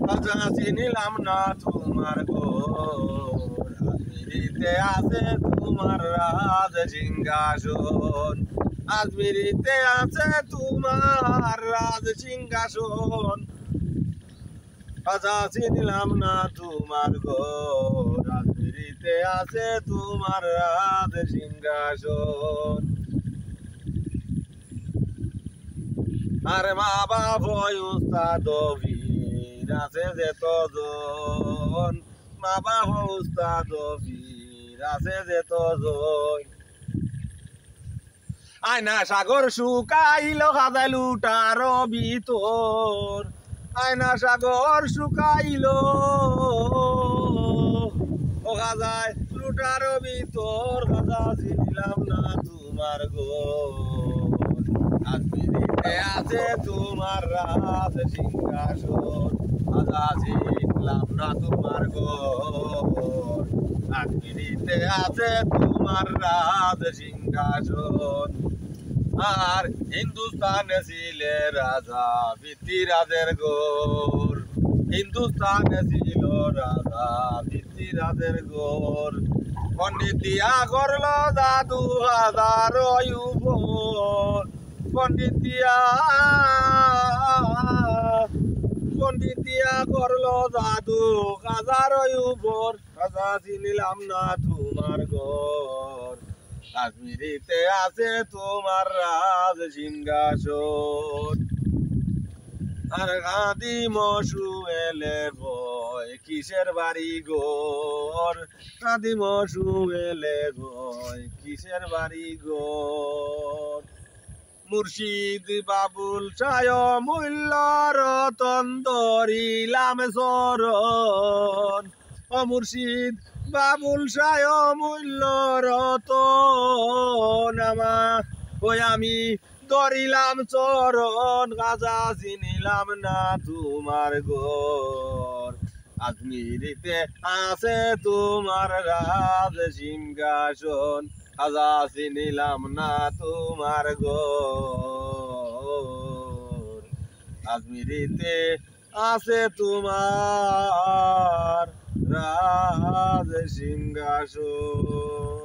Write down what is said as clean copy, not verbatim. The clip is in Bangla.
রাজা চিনিলাম না তোমার ঘর আজমিরিতে আছে তোমার রাজ সিংহাসন আজমিরিতে আছে তোমার রাজ সিংহাসন রাজা চিনিলাম না তোমার ঘর আজমিরিতে আছে তোমার রাজ সিংহাসন আরে মা বাপ উস্তাদ বীর আছে যে তজন মা বাপ উস্তাদ বীর আছে যে তজন আয়না সাগর শুকাইল খাজাই লুটার ভিতর আয়না সাগর শুকাইল ও খাজাই লুটার ভিতর খাজা চিনিলাম না তোমার ঘর আজমিরিতে আছে তোমার রাজ সিংহাসন খাজা চিনিলাম না তোমার ঘর আজমিরিতে আছে তোমার রাজ সিংহাসন আর হিন্দুস্তানে ছিলে রাজা পৃথ্বীরাজের ঘর হিন্দুস্তানে ছিল রাজা পৃথ্বীরাজের ঘর পণ্ডিত দিয়া করল জাদু হাজার উপর পণ্ডিত দিয়া করল জাদু হাজার উপর খাজা চিনিলাম না তোমার ঘর আজমিরিতে আছে তোমার রাজ সিংহাসন আর গাদি মশু এলে ভয় কিসের বাড়ি ঘর গাদি মশু এলে ভয় কিসের বাড়ি ঘর মুর্শিদ বাবুল সায় মূল্য রতন ধরিলাম চরণ ও মুর্শিদ বাবুল সায় মূল্য রতন আমার ওই আমি ধরিলাম চরণ খাজা চিনিলাম না তোমার ঘর আজমিরিতে আছে তোমার রাজ সিংহাসন খাজা চিনিলাম না তোমার ঘর আজমিরিতে আছে তোমার রাজ সিংহাসন।